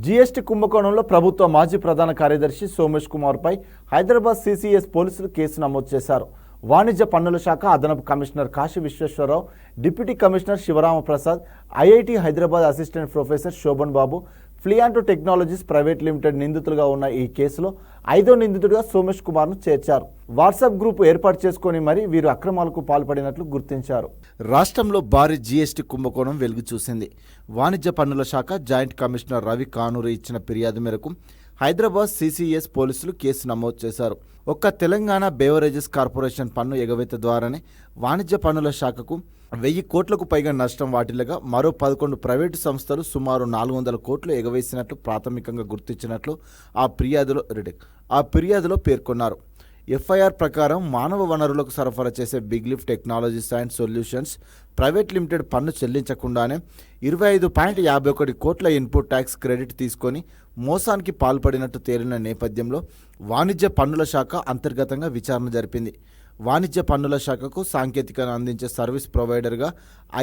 GST కుంభకోణంలో ప్రభుత్వ మాజీ ప్రధాన కార్యదర్శి సోమేష్ కుమార్పై హైదరాబాద్ సిసిఎస్ పోలీసులు కేసు నమోదు చేశారు. వాణిజ్య పన్నుల శాఖ అదనపు commissioner Kashi Visweswararao, deputy commissioner Sivarama Prasad, IIT Hyderabad assistant professor Sobhan Babu, Flianto Technologies Private Limited నిందితులుగా ఉన్న ఈ కేసులో 5వ నిందితుడిగా సోమేష్ కుమార్ను చేర్చారు. వాట్సాప్ గ్రూప్ ఏర్పాటు చేసుకుని మరీ వీరు అక్రమాలకు పాల్పడినట్లు గుర్తించారు. రాష్ట్రంలో భారీ జీఎస్టీ కుంభకోణం వెలుగు చూసింది. వాణిజ్య పన్నుల శాఖ జాయింట్ కమిషనర్ రవి కానూరి ఇచ్చిన ఫిర్యాదు మేరకు హైదరాబాద్ సిసిఎస్ పోలీసులు కేసు నమోదు చేశారు. ఒక్క తెలంగాణ బేవరేజెస్ కార్పొరేషన్ పన్ను ఎగవేత ద్వారానే వాణిజ్య పన్నుల శాఖకు 1000 కోట్లకు పైగా నష్టం వాటిల్లగా మరో 11 ప్రైవేటు సంస్థలు సుమారు 400 కోట్లు ఎగవేసినట్లు ప్రాథమికంగా గుర్తించినట్లు ఆ ఫిర్యాదులో పేర్కొన్నారు. ఎఫ్ఐఆర్ ప్రకారం మానవ వనరులకు సరఫరా చేసే Big Lift Technologies and Solutions Private Limited పన్ను చెల్లించకుండానే 25.51 కోట్ల ఇన్పుట్ ట్యాక్స్ క్రెడిట్ తీసుకొని మోసానికి పాల్పడినట్టు తేలిన నేపథ్యంలో వాణిజ్య పన్నుల శాఖ అంతర్గతంగా విచారణ జరిపింది. వాణిజ్య పన్నుల శాఖకు సాంకేతికను అందించే సర్వీస్ ప్రొవైడర్గా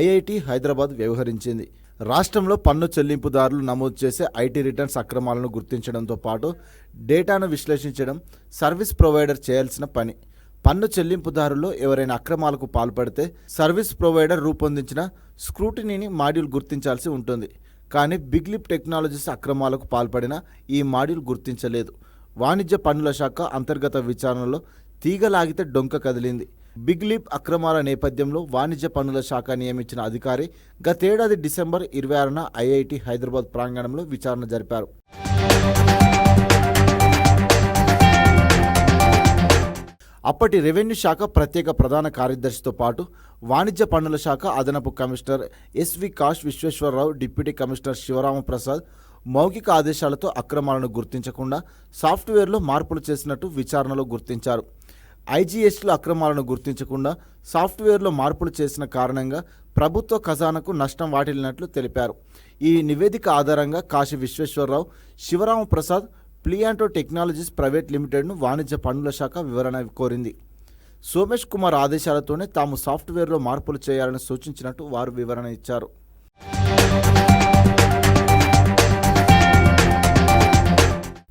ఐఐటి హైదరాబాద్ వ్యవహరించింది. రాష్ట్రంలో పన్ను చెల్లింపుదారులు నమోదు చేసే ఐటీ రిటర్న్స్ అక్రమాలను గుర్తించడంతో పాటు డేటాను విశ్లేషించడం సర్వీస్ ప్రొవైడర్ చేయాల్సిన పని. పన్ను చెల్లింపుదారుల్లో ఎవరైనా అక్రమాలకు పాల్పడితే సర్వీస్ ప్రొవైడర్ రూపొందించిన స్క్రూటినీని మాడ్యూల్ గుర్తించాల్సి ఉంటుంది. కానీ బిగ్ లిఫ్ట్ టెక్నాలజీస్ అక్రమాలకు పాల్పడిన ఈ మాడ్యూల్ గుర్తించలేదు. వాణిజ్య పన్నుల శాఖ అంతర్గత విచారణలో తీగలాగితే డొంక కదిలింది. బిగ్ లీప్ అక్రమాల నేపథ్యంలో వాణిజ్య పన్నుల శాఖ నియమించిన అధికారి గతేడాది డిసెంబర్ 26న ఐఐటి హైదరాబాద్ ప్రాంగణంలో విచారణ జరిపారు. అప్పటి రెవెన్యూ శాఖ ప్రత్యేక ప్రధాన కార్యదర్శితో పాటు వాణిజ్య పన్నుల శాఖ అదనపు commissioner SV Kash Visweswararao, deputy commissioner Sivarama Prasad మౌఖిక ఆదేశాలతో అక్రమాలను గుర్తించకుండా సాఫ్ట్వేర్లో మార్పులు చేసినట్టు విచారణలో గుర్తించారు. ఐజీఎస్టీల అక్రమాలను గుర్తించకుండా సాఫ్ట్వేర్లో మార్పులు చేసిన కారణంగా ప్రభుత్వ ఖజానాకు నష్టం వాటిల్లినట్లు తెలిపారు. ఈ నివేదిక ఆధారంగా కాశీ విశ్వేశ్వరరావు, శివరామ ప్రసాద్ ఫ్లియాంటో టెక్నాలజీస్ ప్రైవేట్ లిమిటెడ్ను వాణిజ్య పన్నుల శాఖ వివరణ కోరింది. సోమేష్ కుమార్ ఆదేశాలతోనే తాము సాఫ్ట్వేర్లో మార్పులు చేయాలని సూచించినట్టు వారు వివరణ ఇచ్చారు.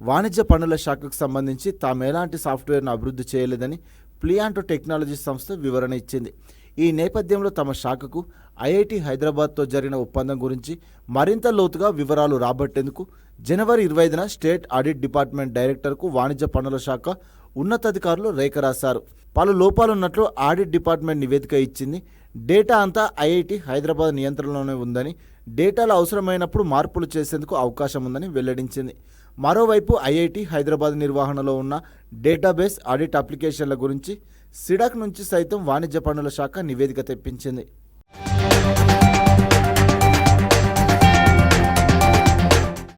వాణిజ్య పన్నుల శాఖకు సంబంధించి తాము ఎలాంటి సాఫ్ట్వేర్ను అభివృద్ధి చేయలేదని ఫ్లియాంటో టెక్నాలజీస్ సంస్థ వివరణ ఇచ్చింది. ఈ నేపథ్యంలో తమ శాఖకు ఐఐటి హైదరాబాద్తో జరిగిన ఒప్పందం గురించి మరింత లోతుగా వివరాలు రాబట్టేందుకు జనవరి 25న స్టేట్ ఆడిట్ డిపార్ట్మెంట్ డైరెక్టర్కు వాణిజ్య పన్నుల శాఖ ఉన్నతాధికారులు లేఖ రాశారు. పలు లోపాలున్నట్లు ఆడిట్ డిపార్ట్మెంట్ నివేదిక ఇచ్చింది. డేటా అంతా ఐఐటి హైదరాబాద్ నియంత్రణలోనే ఉందని, డేటాలో అవసరమైనప్పుడు మార్పులు చేసేందుకు అవకాశం ఉందని వెల్లడించింది. మరోవైపు ఐఐటి హైదరాబాద్ నిర్వహణలో ఉన్న డేటాబేస్ ఆడిట్ అప్లికేషన్ల గురించి సిడాక్ నుంచి సైతం వాణిజ్య పన్నుల శాఖ నివేదిక తెప్పించింది.